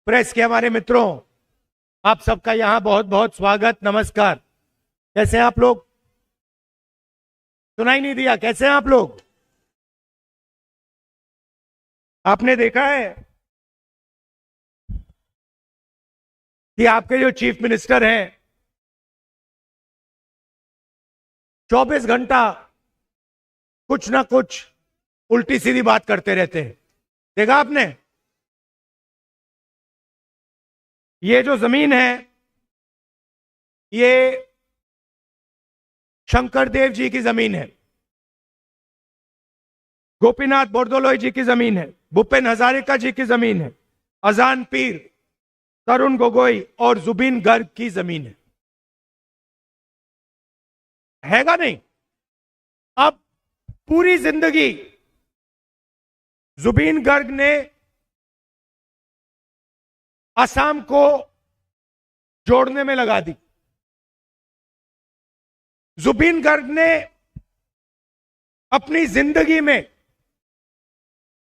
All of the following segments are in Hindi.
प्रेस के हमारे मित्रों, आप सबका यहां बहुत बहुत स्वागत, नमस्कार। कैसे हैं आप लोग? सुनाई नहीं दिया? कैसे हैं आप लोग? आपने देखा है कि आपके जो चीफ मिनिस्टर हैं 24 घंटा कुछ ना कुछ उल्टी सीधी बात करते रहते हैं। देखा आपने? ये जो जमीन है ये शंकर देव जी की जमीन है, गोपीनाथ बोरदोलोई जी की जमीन है, भूपेन हजारिका जी की जमीन है, अजान पीर, तरुण गोगोई और जुबीन गर्ग की जमीन हैगा नहीं? अब पूरी जिंदगी जुबीन गर्ग ने असम को जोड़ने में लगा दी। जुबीन गर्ग ने अपनी जिंदगी में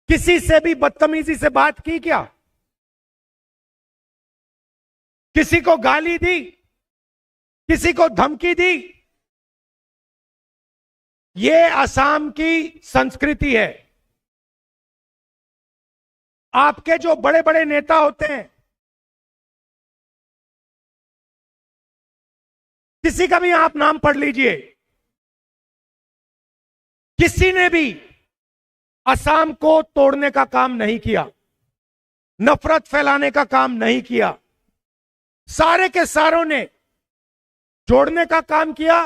किसी से भी बदतमीजी से बात की क्या? किसी को गाली दी? किसी को धमकी दी? यह असम की संस्कृति है। आपके जो बड़े बड़े नेता होते हैं, किसी का भी आप नाम पढ़ लीजिए, किसी ने भी असम को तोड़ने का काम नहीं किया, नफरत फैलाने का काम नहीं किया। सारे के सारों ने जोड़ने का काम किया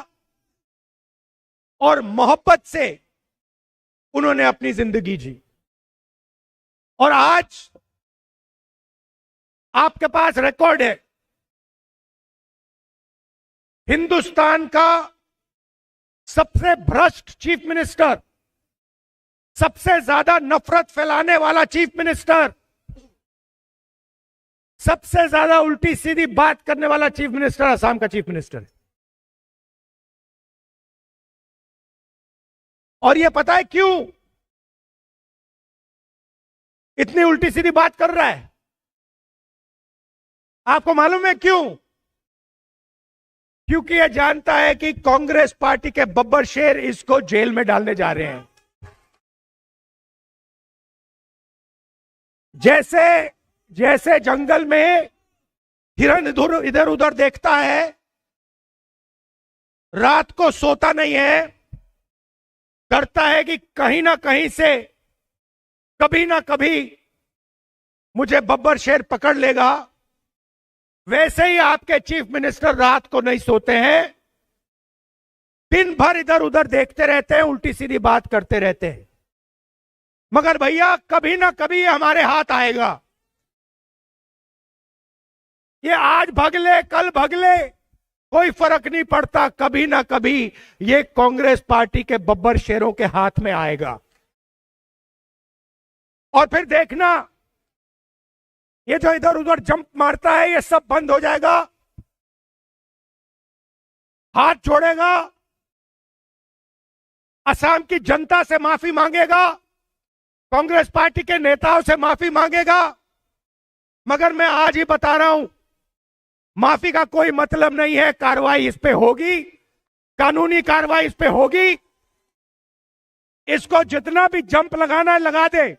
और मोहब्बत से उन्होंने अपनी जिंदगी जी। और आज आपके पास रिकॉर्ड है, हिंदुस्तान का सबसे भ्रष्ट चीफ मिनिस्टर, सबसे ज्यादा नफरत फैलाने वाला चीफ मिनिस्टर, सबसे ज्यादा उल्टी सीधी बात करने वाला चीफ मिनिस्टर असम का चीफ मिनिस्टर है। और यह पता है क्यों इतनी उल्टी सीधी बात कर रहा है? आपको मालूम है क्यों? क्योंकि यह जानता है कि कांग्रेस पार्टी के बब्बर शेर इसको जेल में डालने जा रहे हैं। जैसे जैसे जंगल में हिरन इधर उधर देखता है, रात को सोता नहीं है, डरता है कि कहीं ना कहीं से कभी ना कभी मुझे बब्बर शेर पकड़ लेगा, वैसे ही आपके चीफ मिनिस्टर रात को नहीं सोते हैं, दिन भर इधर उधर देखते रहते हैं, उल्टी सीधी बात करते रहते हैं। मगर भैया कभी ना कभी हमारे हाथ आएगा। ये आज भगले कल भगले कोई फर्क नहीं पड़ता, कभी ना कभी ये कांग्रेस पार्टी के बब्बर शेरों के हाथ में आएगा। और फिर देखना, ये जो इधर उधर जंप मारता है ये सब बंद हो जाएगा, हाथ जोड़ेगा, असम की जनता से माफी मांगेगा, कांग्रेस पार्टी के नेताओं से माफी मांगेगा। मगर मैं आज ही बता रहा हूं, माफी का कोई मतलब नहीं है, कार्रवाई इस पे होगी, कानूनी कार्रवाई इस पे होगी। इसको जितना भी जंप लगाना है लगा दे,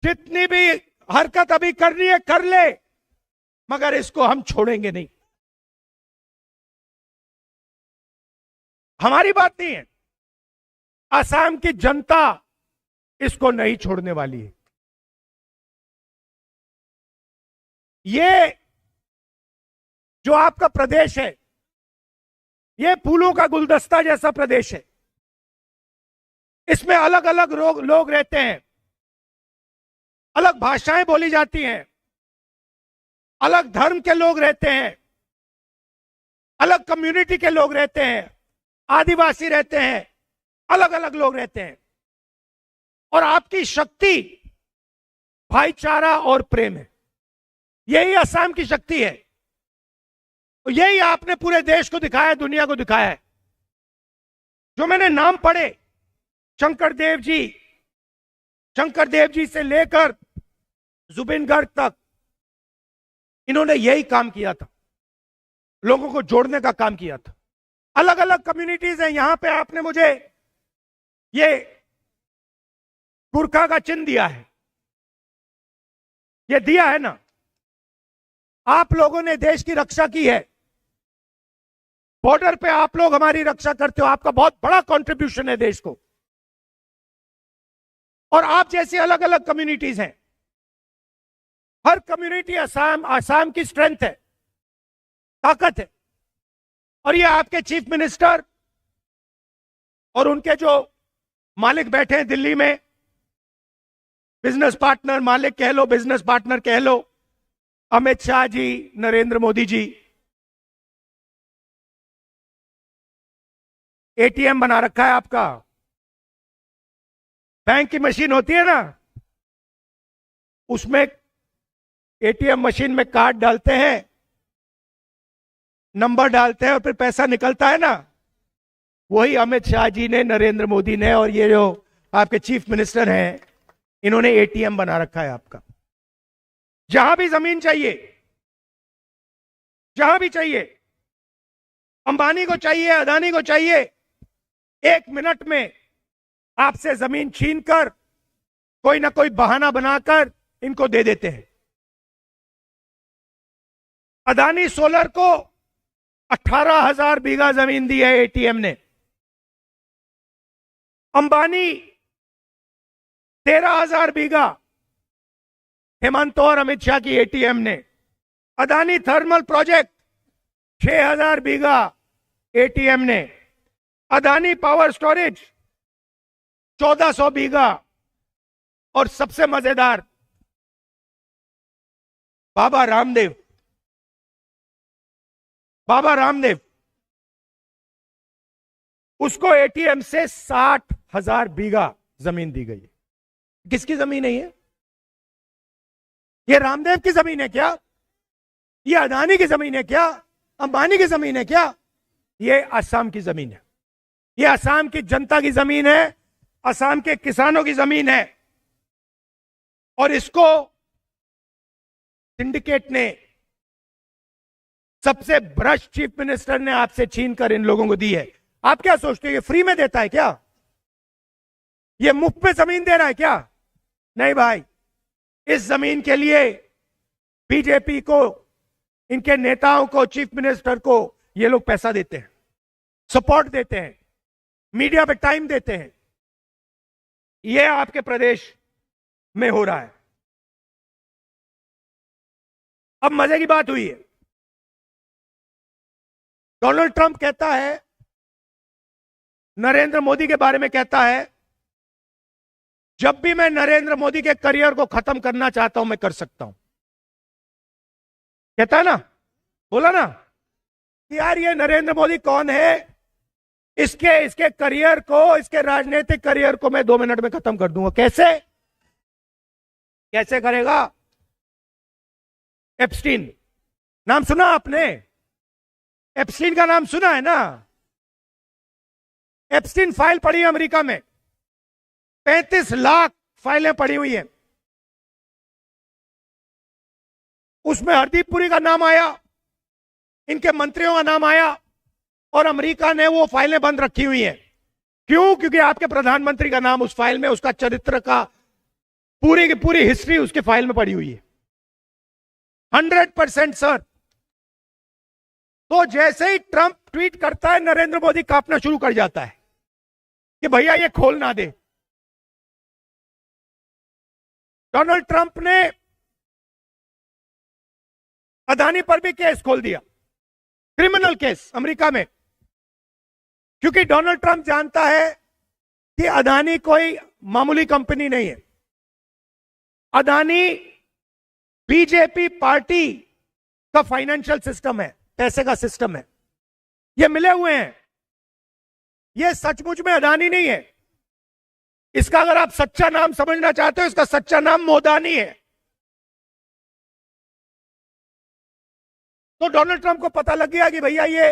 जितनी भी हरकत अभी करनी है कर ले, मगर इसको हम छोड़ेंगे नहीं। हमारी बात नहीं है, असम की जनता इसको नहीं छोड़ने वाली है। ये जो आपका प्रदेश है, ये फूलों का गुलदस्ता जैसा प्रदेश है। इसमें अलग अलग लोग रहते हैं, अलग भाषाएं बोली जाती हैं, अलग धर्म के लोग रहते हैं, अलग कम्युनिटी के लोग रहते हैं, आदिवासी रहते हैं, अलग अलग लोग रहते हैं। और आपकी शक्ति भाईचारा और प्रेम है, यही असम की शक्ति है। यही आपने पूरे देश को दिखाया, दुनिया को दिखाया है। जो मैंने नाम पढ़े, शंकर देव जी से लेकर जुबीन गर्ग तक, इन्होंने यही काम किया था, लोगों को जोड़ने का काम किया था। अलग अलग कम्युनिटीज हैं। यहां पे आपने मुझे ये गुरखा का चिन्ह दिया है, ये दिया है ना। आप लोगों ने देश की रक्षा की है, बॉर्डर पे आप लोग हमारी रक्षा करते हो, आपका बहुत बड़ा कंट्रीब्यूशन है देश को। और आप जैसी अलग अलग कम्युनिटीज हैं, हर कम्युनिटी आसाम की स्ट्रेंथ है, ताकत है। और ये आपके चीफ मिनिस्टर और उनके जो मालिक बैठे हैं दिल्ली में, बिजनेस पार्टनर, मालिक कह लो, बिजनेस पार्टनर कह लो, अमित शाह जी, नरेंद्र मोदी जी, एटीएम बना रखा है आपका। बैंक की मशीन होती है ना, उसमें एटीएम मशीन में कार्ड डालते हैं, नंबर डालते हैं और फिर पैसा निकलता है ना। वही अमित शाह जी ने, नरेंद्र मोदी ने और ये जो आपके चीफ मिनिस्टर हैं, इन्होंने एटीएम बना रखा है आपका। जहां भी जमीन चाहिए, जहां भी चाहिए, अंबानी को चाहिए, अदानी को चाहिए, 1 मिनट में आपसे जमीन छीनकर कोई ना कोई बहाना बनाकर इनको दे देते हैं। अदानी सोलर को 18,000 बीघा जमीन दी है एटीएम ने। अंबानी 13,000 बीघा हेमंत और अमित शाह की एटीएम ने। अदानी थर्मल प्रोजेक्ट 6,000 बीघा एटीएम ने। अदानी पावर स्टोरेज 1,400 बीघा। और सबसे मजेदार, बाबा रामदेव, उसको एटीएम से 60,000 बीघा जमीन दी गई है। किसकी जमीन है ये रामदेव की जमीन है क्या? ये अदानी की जमीन है क्या? अंबानी की जमीन है क्या? ये असम की जमीन है, ये असम की जनता की जमीन है, असम के किसानों की जमीन है। और इसको सिंडिकेट ने, सबसे भ्रष्ट चीफ मिनिस्टर ने आपसे छीनकर इन लोगों को दी है। आप क्या सोचते हो ये फ्री में देता है क्या? ये मुफ्त में जमीन दे रहा है क्या? नहीं भाई, इस जमीन के लिए बीजेपी को, इनके नेताओं को, चीफ मिनिस्टर को ये लोग पैसा देते हैं, सपोर्ट देते हैं, मीडिया पे टाइम देते हैं। ये आपके प्रदेश में हो रहा है। अब मजे की बात हुई है, डोनाल्ड ट्रंप कहता है, नरेंद्र मोदी के बारे में कहता है, जब भी मैं नरेंद्र मोदी के करियर को खत्म करना चाहता हूं मैं कर सकता हूं। कहता है ना, बोला ना कि यार ये नरेंद्र मोदी कौन है, इसके करियर को, इसके राजनीतिक करियर को मैं 2 मिनट में खत्म कर दूंगा। कैसे करेगा? एप्स्टीन नाम सुना आपने? एप्स्टीन का नाम सुना है ना? एप्स्टीन फाइल पड़ी है अमेरिका में, 35 लाख फाइलें पड़ी हुई हैं। उसमें हरदीप पुरी का नाम आया, इनके मंत्रियों का नाम आया, और अमेरिका ने वो फाइलें बंद रखी हुई हैं। क्यों? क्योंकि आपके प्रधानमंत्री का नाम उस फाइल में, उसका चरित्र का पूरी की पूरी हिस्ट्री उसके फाइल में पड़ी हुई है। 100% सर। तो जैसे ही ट्रंप ट्वीट करता है, नरेंद्र मोदी कांपना शुरू कर जाता है कि भैया ये खोल ना दे। डोनाल्ड ट्रंप ने अदानी पर भी केस खोल दिया, क्रिमिनल केस अमेरिका में, क्योंकि डोनाल्ड ट्रंप जानता है कि अदानी कोई मामूली कंपनी नहीं है। अदानी बीजेपी पार्टी का फाइनेंशियल सिस्टम है, पैसे का सिस्टम है, ये मिले हुए हैं। ये सचमुच में अदानी नहीं है। इसका अगर आप सच्चा नाम समझना चाहते हो, इसका सच्चा नाम मोदानी है। तो डोनाल्ड ट्रंप को पता लग गया कि भैया ये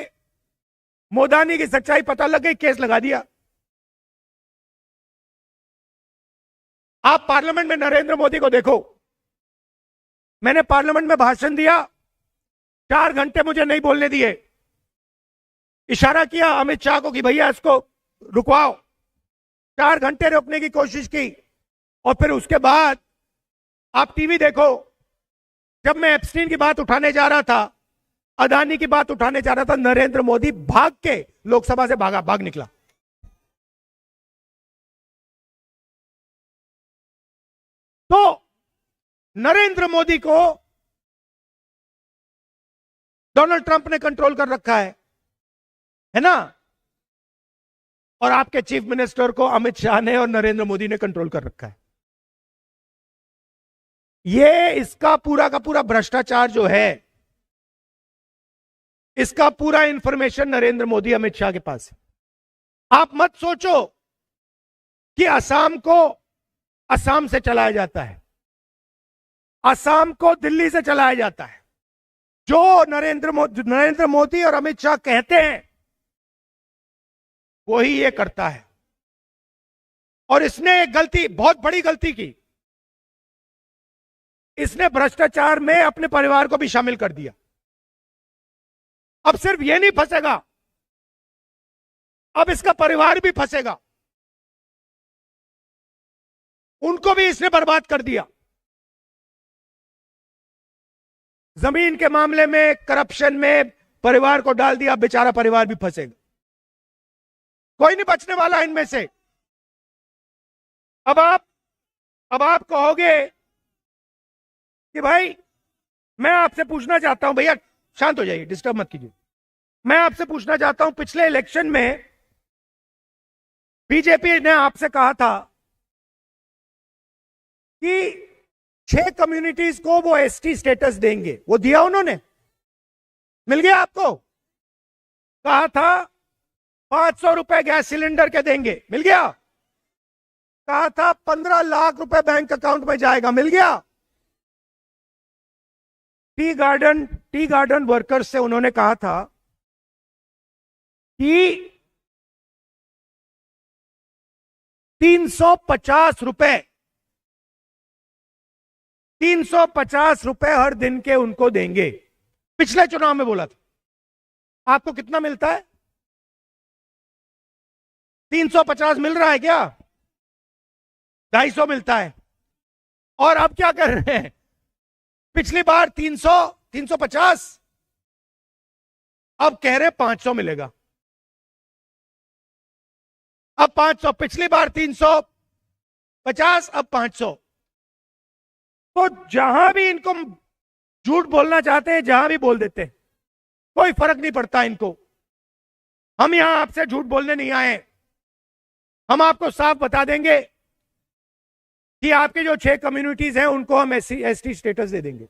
मोदानी की सच्चाई पता लग गई, केस लगा दिया। आप पार्लियामेंट में नरेंद्र मोदी को देखो, मैंने पार्लियामेंट में भाषण दिया, 4 घंटे मुझे नहीं बोलने दिए, इशारा किया अमित शाह को कि भैया इसको रुकवाओ, 4 घंटे रोकने की कोशिश की। और फिर उसके बाद आप टीवी देखो, जब मैं एप्स्टीन की बात उठाने जा रहा था, अदानी की बात उठाने जा रहा था, नरेंद्र मोदी भाग के लोकसभा से भाग निकला। तो नरेंद्र मोदी को डोनाल्ड ट्रंप ने कंट्रोल कर रखा है ना, और आपके चीफ मिनिस्टर को अमित शाह ने और नरेंद्र मोदी ने कंट्रोल कर रखा है। ये इसका पूरा का पूरा भ्रष्टाचार जो है, इसका पूरा इंफॉर्मेशन नरेंद्र मोदी अमित शाह के पास है। आप मत सोचो कि असम को असम से चलाया जाता है, असम को दिल्ली से चलाया जाता है। जो नरेंद्र मोदी और अमित शाह कहते हैं वही ये करता है। और इसने एक गलती, बहुत बड़ी गलती की, इसने भ्रष्टाचार में अपने परिवार को भी शामिल कर दिया। अब सिर्फ ये नहीं फंसेगा, अब इसका परिवार भी फंसेगा, उनको भी इसने बर्बाद कर दिया। जमीन के मामले में, करप्शन में परिवार को डाल दिया, बेचारा परिवार भी फंसेगा, कोई नहीं बचने वाला इनमें से। अब आप कहोगे कि भाई मैं आपसे पूछना चाहता हूं, भैया शांत हो जाइए, डिस्टर्ब मत कीजिए। मैं आपसे पूछना चाहता हूं, पिछले इलेक्शन में बीजेपी ने आपसे कहा था कि 6 कम्युनिटीज को वो एसटी स्टेटस देंगे, वो दिया उन्होंने? मिल गया आपको? कहा था 500 रुपए गैस सिलेंडर के देंगे, मिल गया? कहा था 15 लाख रुपए बैंक अकाउंट में जाएगा, मिल गया? टी गार्डन वर्कर्स से उन्होंने कहा था कि 350 रुपए हर दिन के उनको देंगे, पिछले चुनाव में बोला था। आपको कितना मिलता है? 350 मिल रहा है क्या? 250 मिलता है। और अब क्या कर रहे हैं? पिछली बार 350, अब कह रहे 500 मिलेगा। अब 500, पिछली बार 350, अब 500। तो जहां भी इनको झूठ बोलना चाहते हैं, जहां भी बोल देते हैं, कोई फर्क नहीं पड़ता इनको। हम यहां आपसे झूठ बोलने नहीं आए, हम आपको साफ बता देंगे कि आपके जो 6 कम्युनिटीज हैं उनको हम एसटी स्टेटस दे देंगे।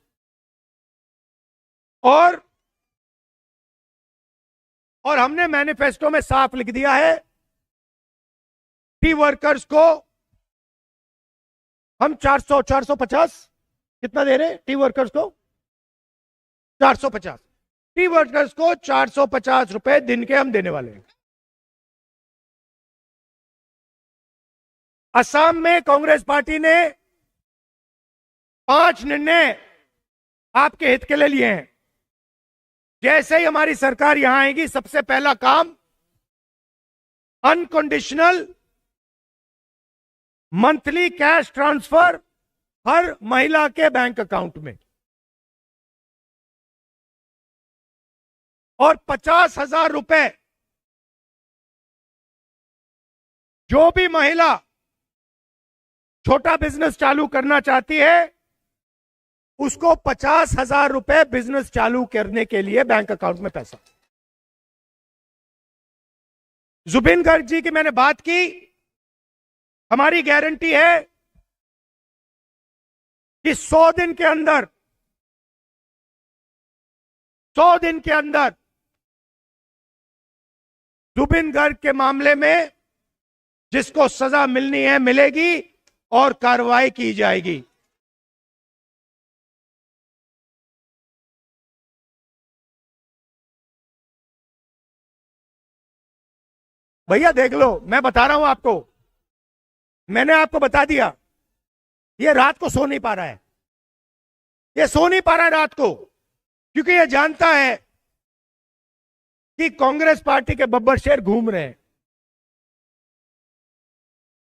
और हमने मैनिफेस्टो में साफ लिख दिया है, टी वर्कर्स को हम 450 कितना दे रहे हैं? टी वर्कर्स को 450, टी वर्कर्स को 450 रुपए दिन के हम देने वाले हैं। असम में कांग्रेस पार्टी ने 5 निर्णय आपके हित के लिए लिए हैं। जैसे ही हमारी सरकार यहां आएगी, सबसे पहला काम अनकंडीशनल मंथली कैश ट्रांसफर हर महिला के बैंक अकाउंट में, और 50,000 रुपए जो भी महिला छोटा बिजनेस चालू करना चाहती है उसको 50,000 रुपए बिजनेस चालू करने के लिए बैंक अकाउंट में पैसा। जुबिन गर्ग जी की मैंने बात की, हमारी गारंटी है कि 100 दिन के अंदर जुबिन गर्ग के मामले में जिसको सजा मिलनी है मिलेगी और कार्रवाई की जाएगी। भैया देख लो, मैं बता रहा हूं आपको, मैंने आपको बता दिया, ये रात को सो नहीं पा रहा है, ये सो नहीं पा रहा है रात को, क्योंकि यह जानता है कि कांग्रेस पार्टी के बब्बर शेर घूम रहे हैं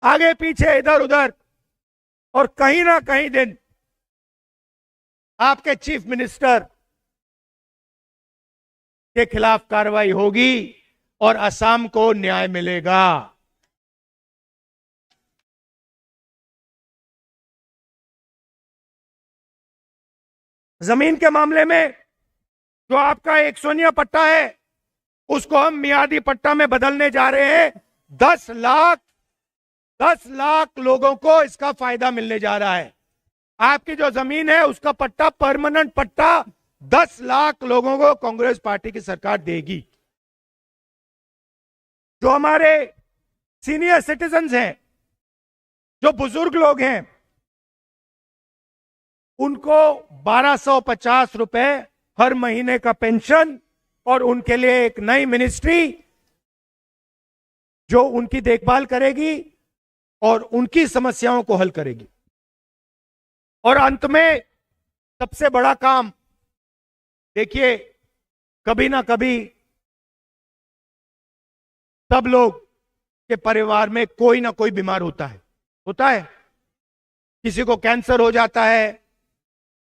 आगे पीछे इधर उधर, और कहीं ना कहीं दिन आपके चीफ मिनिस्टर के खिलाफ कार्रवाई होगी और असम को न्याय मिलेगा। जमीन के मामले में जो आपका एक सोनिया पट्टा है उसको हम मियादी पट्टा में बदलने जा रहे हैं। 10 लाख लोगों को इसका फायदा मिलने जा रहा है। आपकी जो जमीन है उसका पट्टा, परमानेंट पट्टा 10 लाख लोगों को कांग्रेस पार्टी की सरकार देगी। जो हमारे सीनियर सिटीजन्स हैं, जो बुजुर्ग लोग हैं, उनको 1250 रुपए हर महीने का पेंशन और उनके लिए एक नई मिनिस्ट्री जो उनकी देखभाल करेगी और उनकी समस्याओं को हल करेगी। और अंत में सबसे बड़ा काम, देखिए कभी ना कभी सब लोग के परिवार में कोई ना कोई बीमार होता है। किसी को कैंसर हो जाता है,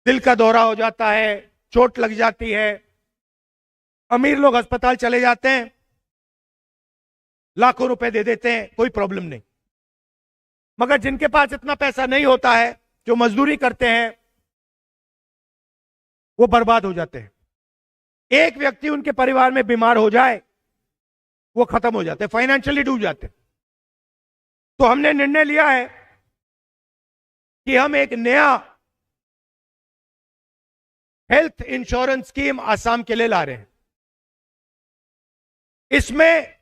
दिल का दौरा हो जाता है, चोट लग जाती है। अमीर लोग अस्पताल चले जाते हैं, लाखों रुपए दे देते हैं, कोई प्रॉब्लम नहीं। मगर जिनके पास इतना पैसा नहीं होता है, जो मजदूरी करते हैं, वो बर्बाद हो जाते हैं। एक व्यक्ति उनके परिवार में बीमार हो जाए, वो खत्म हो जाते हैं, फाइनेंशियली डूब जाते हैं। तो हमने निर्णय लिया है कि हम एक नया हेल्थ इंश्योरेंस स्कीम आसाम के लिए ला रहे हैं। इसमें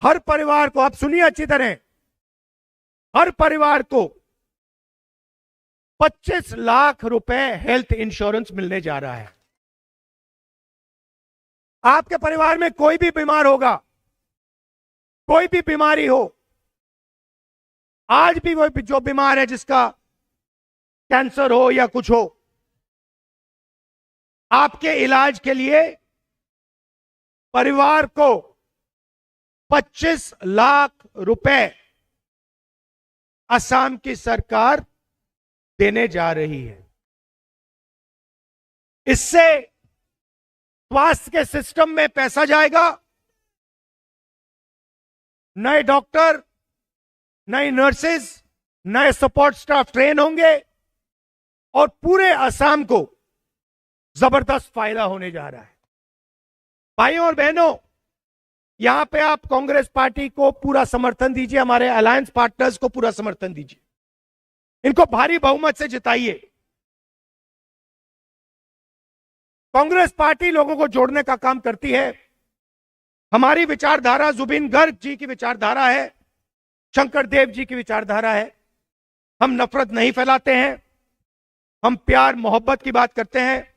हर परिवार को, आप सुनिए अच्छी तरह, हर परिवार को 25 लाख रुपए हेल्थ इंश्योरेंस मिलने जा रहा है। आपके परिवार में कोई भी बीमार होगा, कोई भी बीमारी हो, आज भी वो जो बीमार है, जिसका कैंसर हो या कुछ हो, आपके इलाज के लिए परिवार को 25 लाख रुपए असम की सरकार देने जा रही है। इससे स्वास्थ्य के सिस्टम में पैसा जाएगा, नए डॉक्टर, नई नर्सेज, नए सपोर्ट स्टाफ ट्रेन होंगे और पूरे असम को जबरदस्त फायदा होने जा रहा है। भाइयों और बहनों, यहां पे आप कांग्रेस पार्टी को पूरा समर्थन दीजिए, हमारे अलायंस पार्टनर्स को पूरा समर्थन दीजिए, इनको भारी बहुमत से जिताइए। कांग्रेस पार्टी लोगों को जोड़ने का काम करती है। हमारी विचारधारा जुबिन गर्ग जी की विचारधारा है, शंकर देव जी की विचारधारा है। हम नफरत नहीं फैलाते हैं, हम प्यार मोहब्बत की बात करते हैं।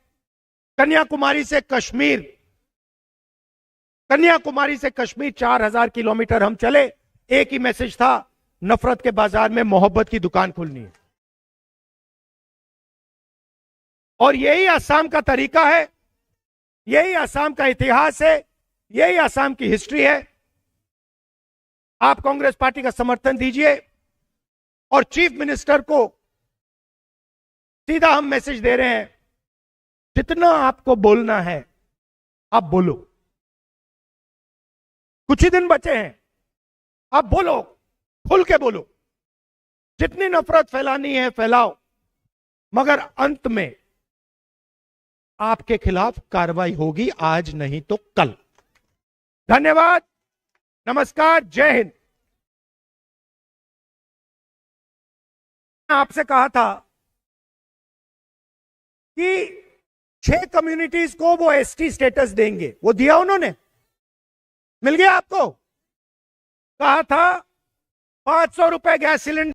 कन्याकुमारी से कश्मीर 4000 किलोमीटर हम चले, एक ही मैसेज था, नफरत के बाजार में मोहब्बत की दुकान खोलनी है। और यही असम का तरीका है, यही असम का इतिहास है, यही असम की हिस्ट्री है। आप कांग्रेस पार्टी का समर्थन दीजिए और चीफ मिनिस्टर को सीधा हम मैसेज दे रहे हैं, जितना आपको बोलना है आप बोलो, कुछ ही दिन बचे हैं, आप बोलो, खुल के बोलो, जितनी नफरत फैलानी है फैलाओ, मगर अंत में आपके खिलाफ कार्रवाई होगी, आज नहीं तो कल। धन्यवाद, नमस्कार, जय हिंद। आपसे कहा था कि 6 कम्युनिटीज को वो एसटी स्टेटस देंगे, वो दिया उन्होंने, मिल गया आपको। कहा था 500 रुपए गैस सिलेंडर